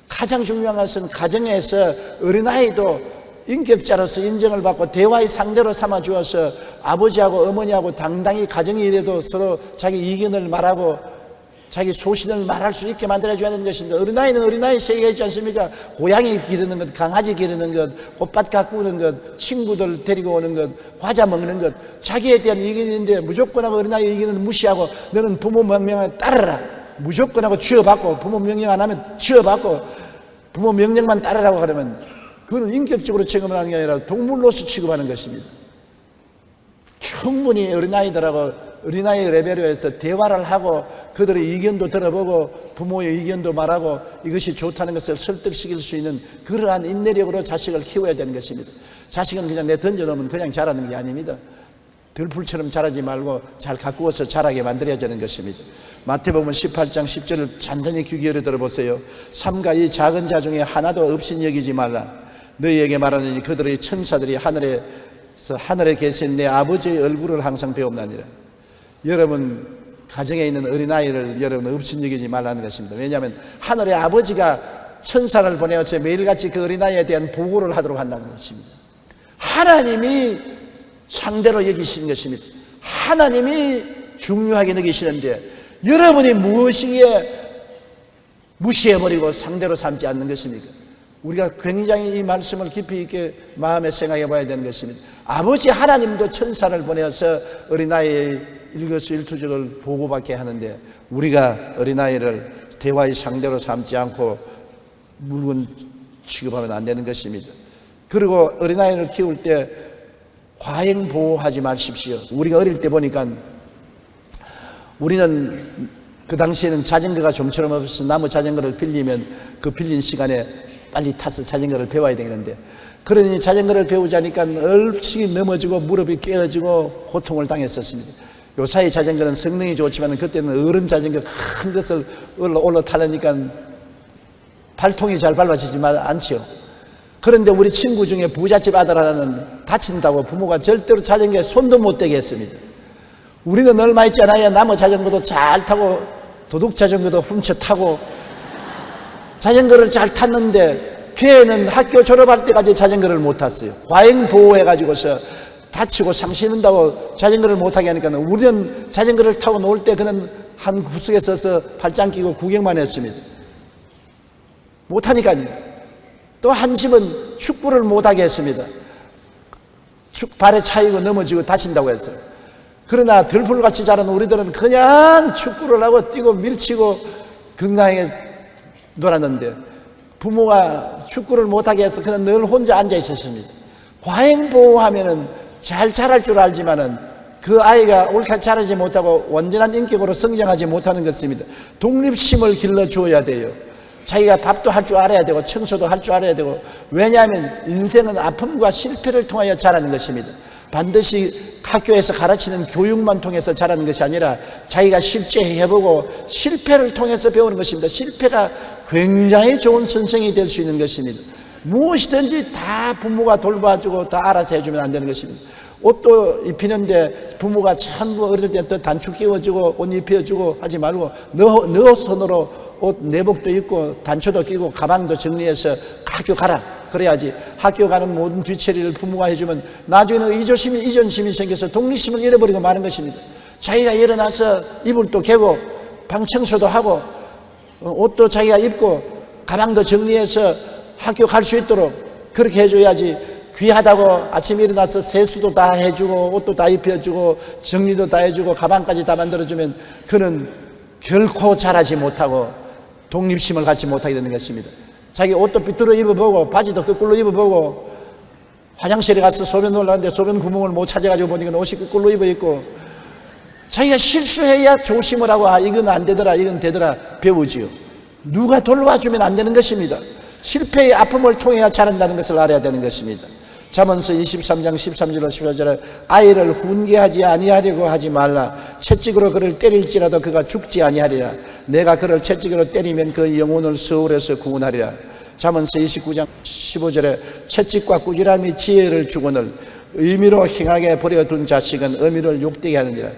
[SPEAKER 2] 가장 중요한 것은 가정에서 어린아이도 인격자로서 인정을 받고 대화의 상대로 삼아 주어서 아버지하고 어머니하고 당당히 가정이 이래도 서로 자기 의견을 말하고 자기 소신을 말할 수 있게 만들어줘야 되는 것입니다. 어린아이는 어린아이 세계가 있지 않습니까? 고양이 기르는 것, 강아지 기르는 것, 꽃밭 가꾸는 것, 친구들 데리고 오는 것, 과자 먹는 것, 자기에 대한 의견이 있는데 무조건 하고 어린아이 의견은 무시하고 너는 부모 명령에 따르라. 무조건 하고 쥐어받고 부모 명령 안 하면 쥐어받고 부모 명령만 따르라고 하려면 그거는 인격적으로 취급을 하는 게 아니라 동물로서 취급하는 것입니다. 충분히 어린아이들하고 어린아이 레벨로 해서 대화를 하고 그들의 의견도 들어보고 부모의 의견도 말하고 이것이 좋다는 것을 설득시킬 수 있는 그러한 인내력으로 자식을 키워야 되는 것입니다. 자식은 그냥 내 던져놓으면 그냥 자라는 게 아닙니다. 들풀처럼 자라지 말고 잘 가꾸어서 자라게 만들어야 되는 것입니다. 마태복음 18장 10절을 잔잔히 귀 기울여 들어보세요. 삼가 이 작은 자 중에 하나도 없인 여기지 말라. 너희에게 말하느니 그들의 천사들이 하늘에 계신 내 아버지의 얼굴을 항상 배움나니라. 여러분 가정에 있는 어린아이를 여러분 업신여기지 말라는 것입니다. 왜냐하면 하늘의 아버지가 천사를 보내어서 매일같이 그 어린아이에 대한 보고를 하도록 한다는 것입니다. 하나님이 상대로 여기시는 것입니다. 하나님이 중요하게 여기시는데 여러분이 무엇이기에 무시해버리고 상대로 삼지 않는 것입니까? 우리가 굉장히 이 말씀을 깊이 있게 마음에 생각해 봐야 되는 것입니다. 아버지 하나님도 천사를 보내어서 어린아이의 일거수일투족을 보고받게 하는데 우리가 어린아이를 대화의 상대로 삼지 않고 물건 취급하면 안 되는 것입니다. 그리고 어린아이를 키울 때 과잉 보호하지 마십시오. 우리가 어릴 때 보니까 우리는 그 당시에는 자전거가 좀처럼 없어서 나무 자전거를 빌리면 그 빌린 시간에 빨리 타서 자전거를 배워야 되는데 그러니 자전거를 배우자니까 얼찍이 넘어지고 무릎이 깨어지고 고통을 당했었습니다. 요사이 자전거는 성능이 좋지만 그때는 어른 자전거 큰 것을 올라타려니까 발통이 잘 밟아지지만 않지요. 그런데 우리 친구 중에 부잣집 아들 하나는 다친다고 부모가 절대로 자전거에 손도 못 대게 했습니다. 우리는 얼마 있지 않아야 나무 자전거도 잘 타고 도둑 자전거도 훔쳐 타고 자전거를 잘 탔는데 걔는 학교 졸업할 때까지 자전거를 못 탔어요. 과잉 보호해가지고서 다치고 상심 입는다고 자전거를 못 타게 하니까 우리는 자전거를 타고 놀 때 그는 한 구석에 서서 팔짱 끼고 구경만 했습니다. 못 하니까요. 또 한 집은 축구를 못 하게 했습니다. 발에 차이고 넘어지고 다친다고 했어요. 그러나 들풀같이 자란 우리들은 그냥 축구를 하고 뛰고 밀치고 건강하게 놀았는데 부모가 축구를 못하게 해서 그는 늘 혼자 앉아 있었습니다. 과잉 보호하면은 잘 자랄 줄 알지만은 그 아이가 옳게 자라지 못하고 완전한 인격으로 성장하지 못하는 것입니다. 독립심을 길러주어야 돼요. 자기가 밥도 할 줄 알아야 되고 청소도 할 줄 알아야 되고, 왜냐하면 인생은 아픔과 실패를 통하여 자라는 것입니다. 반드시 학교에서 가르치는 교육만 통해서 자라는 것이 아니라 자기가 실제 해보고 실패를 통해서 배우는 것입니다. 실패가 굉장히 좋은 선생이 될 수 있는 것입니다. 무엇이든지 다 부모가 돌봐주고 다 알아서 해주면 안 되는 것입니다. 옷도 입히는데 부모가 전부 어릴 때부터 단추 끼워주고 옷 입혀주고 하지 말고 너 손으로 옷 내복도 입고 단추도 끼고 가방도 정리해서 학교 가라. 그래야지. 학교 가는 모든 뒤처리를 부모가 해주면 나중에는 이조심이 이존심이 생겨서 독립심을 잃어버리고 마는 것입니다. 자기가 일어나서 이불도 개고 방 청소도 하고 옷도 자기가 입고 가방도 정리해서 학교 갈 수 있도록 그렇게 해줘야지. 귀하다고 아침에 일어나서 세수도 다 해주고 옷도 다 입혀주고 정리도 다 해주고 가방까지 다 만들어주면 그는 결코 자라지 못하고 독립심을 갖지 못하게 되는 것입니다. 자기 옷도 삐뚤어 입어보고 바지도 거꾸로 입어보고 화장실에 가서 소변 올라갔는데 소변 구멍을 못 찾아가지고 보니까 옷이 거꾸로 입어 있고, 자기가 실수해야 조심을 하고 이건 안 되더라 이건 되더라 배우지요. 누가 돌봐주면 안 되는 것입니다. 실패의 아픔을 통해야 자란다는 것을 알아야 되는 것입니다. 잠언서 23장 13절로 14절에 아이를 훈계하지 아니하려고 하지 말라. 채찍으로 그를 때릴지라도 그가 죽지 아니하리라. 내가 그를 채찍으로 때리면 그 영혼을 서울에서 구원하리라. 잠언서 29장 15절에 채찍과 꾸지람이 지혜를 주거늘 의미로 행하게 버려둔 자식은 의미를 욕되게 하느니라.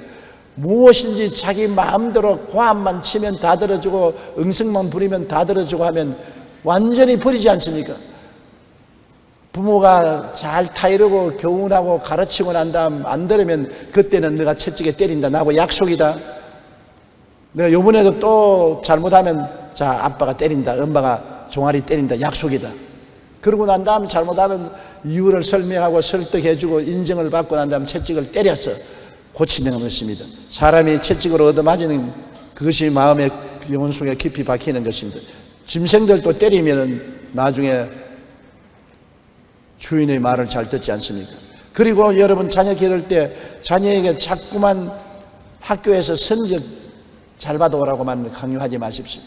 [SPEAKER 2] 무엇인지 자기 마음대로 고함만 치면 다 들어주고 응성만 부리면 다 들어주고 하면 완전히 버리지 않습니까? 부모가 잘 타이르고 교훈하고 가르치고 난 다음 안 들으면 그때는 내가 채찍에 때린다. 나하고 약속이다. 내가 요번에도 또 잘못하면 자 아빠가 때린다. 엄마가 종아리 때린다. 약속이다. 그러고 난 다음 잘못하면 이유를 설명하고 설득해주고 인정을 받고 난 다음 채찍을 때렸어. 고치는 것입니다. 사람이 채찍으로 얻어맞는 그것이 마음의 영혼 속에 깊이 박히는 것입니다. 짐승들도 때리면 나중에 주인의 말을 잘 듣지 않습니까? 그리고 여러분 자녀 기를 때 자녀에게 자꾸만 학교에서 성적 잘 받아오라고만 강요하지 마십시오.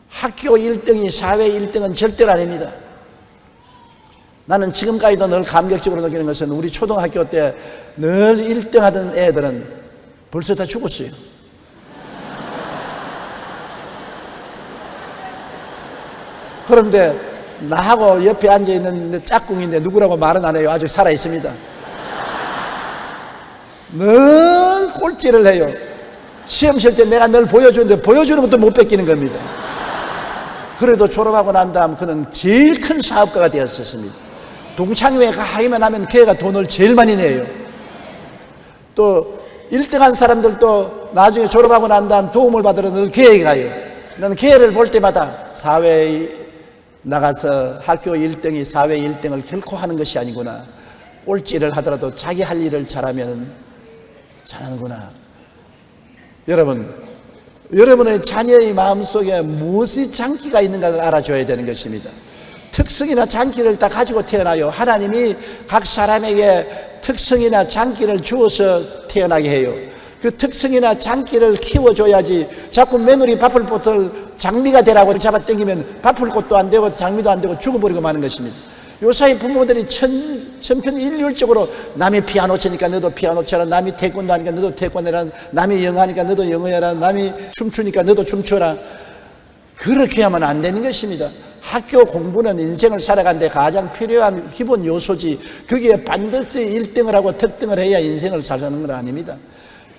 [SPEAKER 2] 학교 1등이 사회 1등은 절대로 아닙니다. 나는 지금까지도 늘 감격적으로 느끼는 것은 우리 초등학교 때 늘 1등 하던 애들은 벌써 다 죽었어요. 그런데 나하고 옆에 앉아있는 짝꿍인데 누구라고 말은 안 해요. 아직 살아있습니다. 늘 꼴찌를 해요. 시험 칠 때 내가 늘 보여주는데 보여주는 것도 못 뺏기는 겁니다. 그래도 졸업하고 난 다음 그는 제일 큰 사업가가 되었었습니다. 동창회에 가기만 하면 걔가 돈을 제일 많이 내요. 또 1등한 사람들도 나중에 졸업하고 난 다음 도움을 받으러 늘 걔에게 가요. 나는 걔를 볼 때마다 사회에 나가서 학교 1등이 사회 1등을 결코 하는 것이 아니구나. 꼴찌를 하더라도 자기 할 일을 잘하면 잘하는구나. 여러분, 여러분의 자녀의 마음속에 무엇이 장기가 있는가를 알아줘야 되는 것입니다. 특성이나 장기를 다 가지고 태어나요. 하나님이 각 사람에게 특성이나 장기를 주어서 태어나게 해요. 그 특성이나 장기를 키워줘야지 자꾸 며느리 밥을 보틀 장미가 되라고 잡아당기면 밥을 꽃도 안 되고 장미도 안 되고 죽어버리고 마는 것입니다. 요사이 부모들이 천편일률적으로 남이 피아노 치니까 너도 피아노 쳐라, 남이 태권도 하니까 너도 태권도 해라, 남이 영어 하니까 너도 영어 해라, 남이 춤추니까 너도 춤춰라. 그렇게 하면 안 되는 것입니다. 학교 공부는 인생을 살아가는데 가장 필요한 기본 요소지, 거기에 반드시 1등을 하고 특등을 해야 인생을 살 사는 건 아닙니다.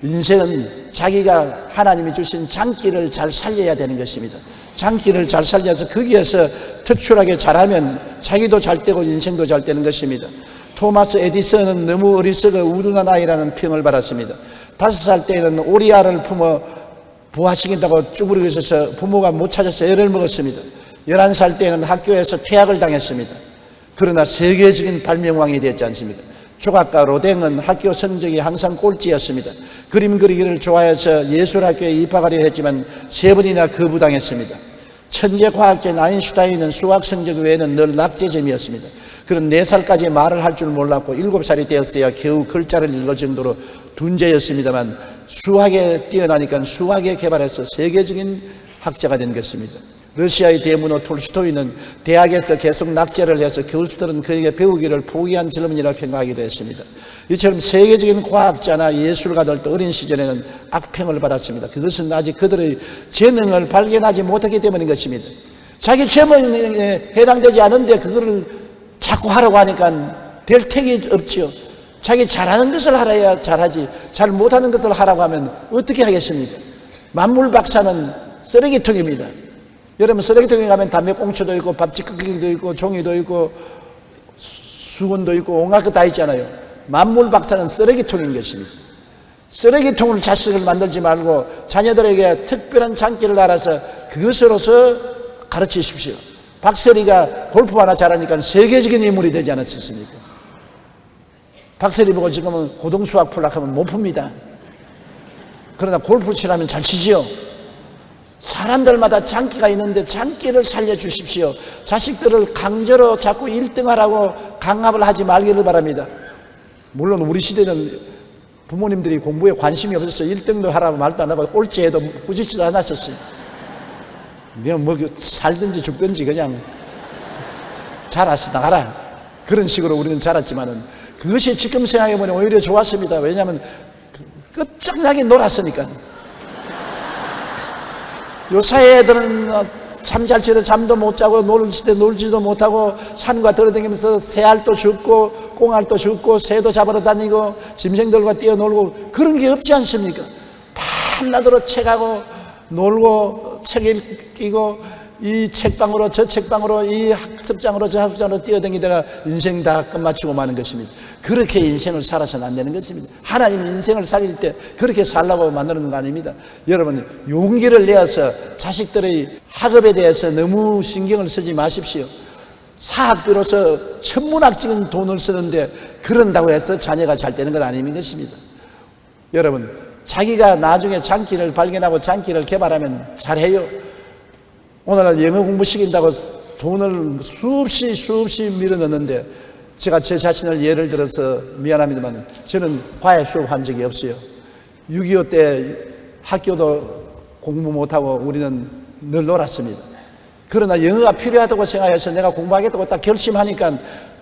[SPEAKER 2] 인생은 자기가 하나님이 주신 장기를 잘 살려야 되는 것입니다. 장기를 잘 살려서 거기에서 특출하게 잘하면 자기도 잘 되고 인생도 잘 되는 것입니다. 토마스 에디슨은 너무 어리석어 우둔한 아이라는 평을 받았습니다. 5살 때에는 오리알을 품어 부화시킨다고 쭈그리고 있어서 부모가 못 찾아서 애를 먹었습니다. 11살 때에는 학교에서 퇴학을 당했습니다. 그러나 세계적인 발명왕이 되었지 않습니까? 조각가 로댕은 학교 성적이 항상 꼴찌였습니다. 그림 그리기를 좋아해서 예술학교에 입학하려 했지만 3번이나 거부당했습니다. 천재 과학자인 아인슈타인은 수학 성적 외에는 늘 낙제점이었습니다. 그는 4살까지 말을 할 줄 몰랐고 7살이 되었어야 겨우 글자를 읽을 정도로 둔재였습니다만 수학에 뛰어나니까 수학에 개발해서 세계적인 학자가 된 것입니다. 러시아의 대문호 톨스토이는 대학에서 계속 낙제를 해서 교수들은 그에게 배우기를 포기한 젊은이라고 평가하기도 했습니다. 이처럼 세계적인 과학자나 예술가들도 어린 시절에는 악평을 받았습니다. 그것은 아직 그들의 재능을 발견하지 못하기 때문인 것입니다. 자기 재능에 해당되지 않은데 그거를 자꾸 하라고 하니까 될 택이 없죠. 자기 잘하는 것을 하라야 잘하지, 잘 못하는 것을 하라고 하면 어떻게 하겠습니까? 만물 박사는 쓰레기통입니다. 여러분, 쓰레기통에 가면 담배꽁초도 있고 밥지꺼기도 있고 종이도 있고 수건도 있고 온갖 것 다 있잖아요. 만물 박사는 쓰레기통인 것입니다. 쓰레기통을 자식을 만들지 말고 자녀들에게 특별한 장기를 알아서 그것으로서 가르치십시오. 박세리가 골프 하나 잘하니까 세계적인 인물이 되지 않았습니까? 박세리 보고 지금은 고등수학 풀락하면 못 풉니다. 그러나 골프 치라면 잘 치지요. 사람들마다 장기가 있는데 장기를 살려주십시오. 자식들을 강제로 자꾸 1등하라고 강압을 하지 말기를 바랍니다. 물론 우리 시대는 부모님들이 공부에 관심이 없어서 1등도 하라고 말도 안 하고 꼴찌해도 꾸짖지도 않았었어요. 네가 뭐 살든지 죽든지 그냥 잘하시 나가라, 그런 식으로 우리는 자랐지만은 그것이 지금 생각해보면 오히려 좋았습니다. 왜냐하면 끝장나게 놀았으니까. 요새 애들은 잠잘 시에 잠도 못 자고 놀 시대 놀지도 못하고 산과 돌아다니면서 새알도 죽고 꽁알도 죽고 새도 잡으러 다니고 짐승들과 뛰어놀고 그런 게 없지 않습니까? 밤낮으로 책하고 놀고 책 읽고 이 책방으로 저 책방으로 이 학습장으로 저 학습장으로 뛰어다니다가 인생 다 끝마치고 마는 것입니다. 그렇게 인생을 살아서는 안 되는 것입니다. 하나님이 인생을 살릴 때 그렇게 살라고 만드는 거 아닙니다. 여러분, 용기를 내어서 자식들의 학업에 대해서 너무 신경을 쓰지 마십시오. 사학비로서 천문학적인 돈을 쓰는데 그런다고 해서 자녀가 잘 되는 건 아닌 것입니다. 여러분, 자기가 나중에 장기를 발견하고 장기를 개발하면 잘해요. 오늘날 영어 공부 시킨다고 돈을 수없이 밀어넣는데 제가 제 자신을 예를 들어서 미안합니다만 저는 과외 수업한 적이 없어요. 6.25 때 학교도 공부 못하고 우리는 늘 놀았습니다. 그러나 영어가 필요하다고 생각해서 내가 공부하겠다고 딱 결심하니까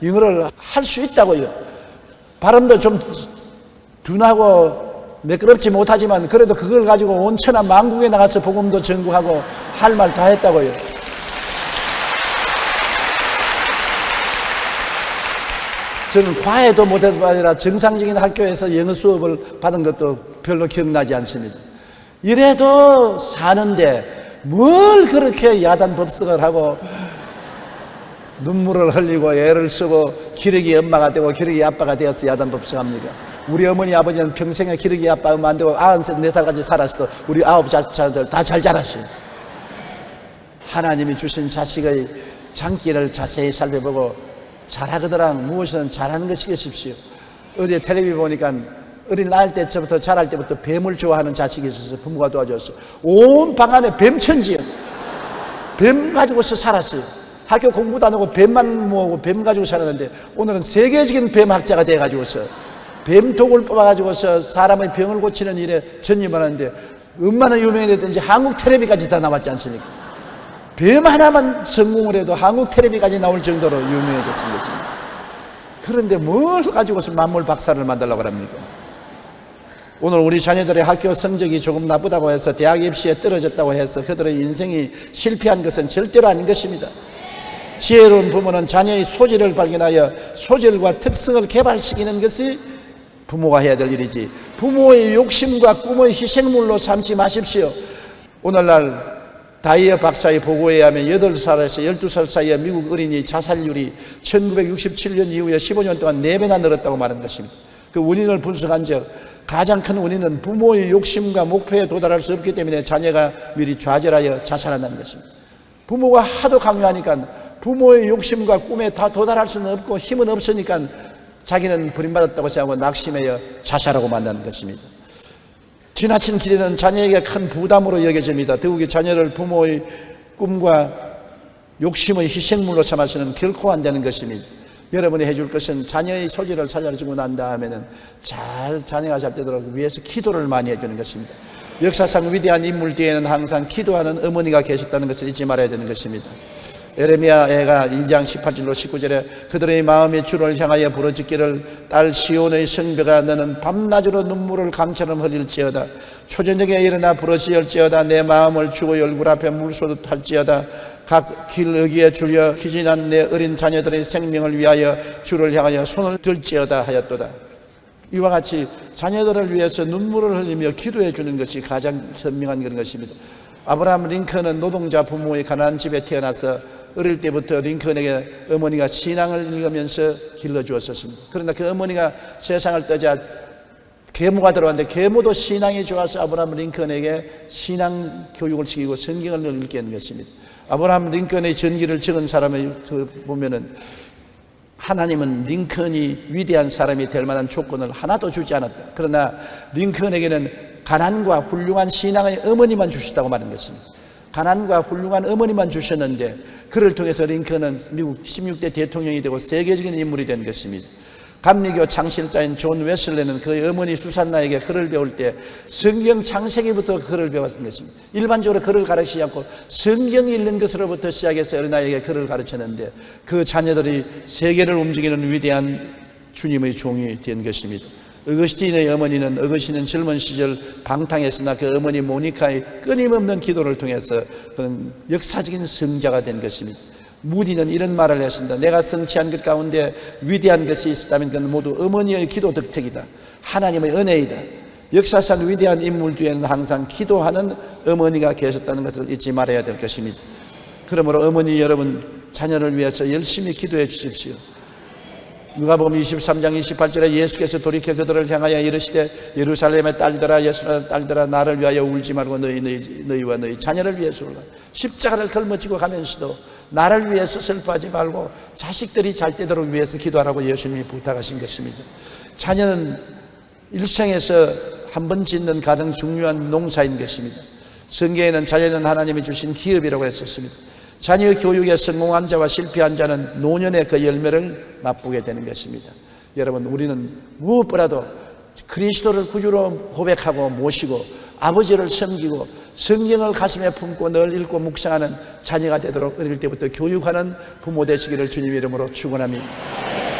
[SPEAKER 2] 영어를 할 수 있다고요. 발음도 좀 둔하고 매끄럽지 못하지만 그래도 그걸 가지고 온 천하 만국에 나가서 복음도 전구하고 할 말 다 했다고요. 저는 과외도 못해서 아니라 정상적인 학교에서 영어 수업을 받은 것도 별로 기억나지 않습니다. 이래도 사는데 뭘 그렇게 야단 법석을 하고 눈물을 흘리고 애를 쓰고 기러기 엄마가 되고 기러기 아빠가 되어서 야단 법석합니까? 우리 어머니 아버지는 평생에 기러기 아빠 엄마 안 되고 94살까지 살았어도 우리 9 자식들 다 잘 자랐어요. 하나님이 주신 자식의 장기를 자세히 살펴보고 잘하거더랑 무엇이든 잘하는 것이겠습시오. 어제 텔레비 보니까 어린 낳을 때부터 자랄 때부터 뱀을 좋아하는 자식이 있어서 부모가 도와줬어요. 온 방 안에 뱀천지요. 뱀 가지고서 살았어요. 학교 공부도 안 하고 뱀만 모으고 뱀 가지고 살았는데 오늘은 세계적인 뱀 학자가 돼가지고서 뱀독을 뽑아가지고서 사람의 병을 고치는 일에 전념을 하는데 얼마나 유명해졌든지 한국 텔레비까지 다 나왔지 않습니까? 뱀 하나만 성공을 해도 한국 텔레비까지 나올 정도로 유명해졌습니다. 그런데 뭘 가지고서 만물 박사를 만들려고 합니까? 오늘 우리 자녀들의 학교 성적이 조금 나쁘다고 해서 대학 입시에 떨어졌다고 해서 그들의 인생이 실패한 것은 절대로 아닌 것입니다. 지혜로운 부모는 자녀의 소질을 발견하여 소질과 특성을 개발시키는 것이 부모가 해야 될 일이지 부모의 욕심과 꿈을 희생물로 삼지 마십시오. 오늘날 다이어 박사의 보고에 의하면 8살에서 12살 사이에 미국 어린이 자살률이 1967년 이후에 15년 동안 4배나 늘었다고 말하는 것입니다. 그 원인을 분석한 적 가장 큰 원인은 부모의 욕심과 목표에 도달할 수 없기 때문에 자녀가 미리 좌절하여 자살한다는 것입니다. 부모가 하도 강요하니까 부모의 욕심과 꿈에 다 도달할 수는 없고 힘은 없으니까 자기는 버림받았다고 생각하고 낙심하여 자살하고 만다는 것입니다. 지나친 기대는 자녀에게 큰 부담으로 여겨집니다. 더욱이 자녀를 부모의 꿈과 욕심의 희생물로 삼아서는 결코 안 되는 것입니다. 여러분이 해줄 것은 자녀의 소질을 찾아주고 난 다음에는 자녀가 잘 되도록 위해서 기도를 많이 해주는 것입니다. 역사상 위대한 인물 뒤에는 항상 기도하는 어머니가 계셨다는 것을 잊지 말아야 되는 것입니다. 에레미야가 2장 18절로 19절에 그들의 마음이 주를 향하여 부르짖기를 딸 시온의 성벽아 너는 밤낮으로 눈물을 강처럼 흘릴지어다 초저녁에 일어나 부르짖을지어다 내 마음을 주의 얼굴 앞에 물소듯 할지어다 각 길 어귀에 줄여 희진한 내 어린 자녀들의 생명을 위하여 주를 향하여 손을 들지어다 하였도다. 이와 같이 자녀들을 위해서 눈물을 흘리며 기도해 주는 것이 가장 선명한 그런 것입니다. 아브라함 링컨은 노동자 부모의 가난한 집에 태어나서 어릴 때부터 링컨에게 어머니가 신앙을 읽으면서 길러주었었습니다. 그러나 그 어머니가 세상을 떠자 계모가 들어왔는데 계모도 신앙이 좋아서 아브라함 링컨에게 신앙 교육을 시키고 성경을 읽게 한 것입니다. 아브라함 링컨의 전기를 적은 사람을 보면은 하나님은 링컨이 위대한 사람이 될 만한 조건을 하나도 주지 않았다. 그러나 링컨에게는 가난과 훌륭한 신앙의 어머니만 주셨다고 말하는 것입니다. 가난과 훌륭한 어머니만 주셨는데 그를 통해서 링컨은 미국 16대 대통령이 되고 세계적인 인물이 된 것입니다. 감리교 창실자인 존 웨슬레는 그의 어머니 수산나에게 글을 배울 때 성경 창세기부터 글을 배웠던 것입니다. 일반적으로 글을 가르치지 않고 성경 읽는 것으로부터 시작해서 어린아이에게 글을 가르쳤는데 그 자녀들이 세계를 움직이는 위대한 주님의 종이 된 것입니다. 어거스틴의 어머니는 어거스틴은 젊은 시절 방탕했으나 그 어머니 모니카의 끊임없는 기도를 통해서 그는 역사적인 성자가 된 것입니다. 무디는 이런 말을 했습니다. 내가 성취한 것 가운데 위대한 것이 있었다면 그건 모두 어머니의 기도 덕택이다. 하나님의 은혜이다. 역사상 위대한 인물 뒤에는 항상 기도하는 어머니가 계셨다는 것을 잊지 말아야 될 것입니다. 그러므로 어머니 여러분 자녀를 위해서 열심히 기도해 주십시오. 누가복음 23장 28절에 예수께서 돌이켜 그들을 향하여 이르시되 예루살렘의 딸들아 예수라는 딸들아 나를 위하여 울지 말고 너희와 너희 자녀를 위해서 울라. 십자가를 걸머지고 가면서도 나를 위해서 슬퍼하지 말고 자식들이 잘 되도록 위해서 기도하라고 예수님이 부탁하신 것입니다. 자녀는 일생에서 한 번 짓는 가장 중요한 농사인 것입니다. 성경에는 자녀는 하나님이 주신 기업이라고 했었습니다. 자녀 교육에 성공한 자와 실패한 자는 노년의 그 열매를 맛보게 되는 것입니다. 여러분 우리는 무엇보다도 그리스도를 구주로 고백하고 모시고 아버지를 섬기고 성경을 가슴에 품고 늘 읽고 묵상하는 자녀가 되도록 어릴 때부터 교육하는 부모 되시기를 주님 이름으로 축원합니다.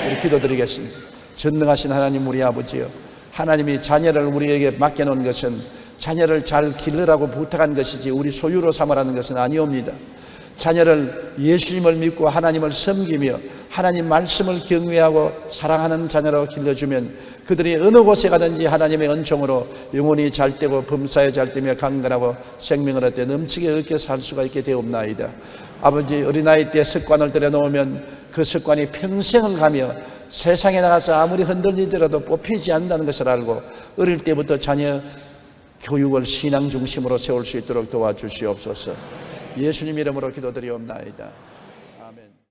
[SPEAKER 2] 우리 기도드리겠습니다. 전능하신 하나님 우리 아버지요, 하나님이 자녀를 우리에게 맡겨놓은 것은 자녀를 잘 기르라고 부탁한 것이지 우리 소유로 삼으라는 것은 아니옵니다. 자녀를 예수님을 믿고 하나님을 섬기며 하나님 말씀을 경외하고 사랑하는 자녀로 길러주면 그들이 어느 곳에 가든지 하나님의 은총으로 영혼이 잘되고 범사에 잘되며 강건하고 생명을 얻되 넘치게 얻게 살 수가 있게 되옵나이다. 아버지 어린아이 때 습관을 들여놓으면 그 습관이 평생을 가며 세상에 나가서 아무리 흔들리더라도 뽑히지 않는다는 것을 알고 어릴 때부터 자녀 교육을 신앙 중심으로 세울 수 있도록 도와주시옵소서. 예수님 이름으로 기도드리옵나이다.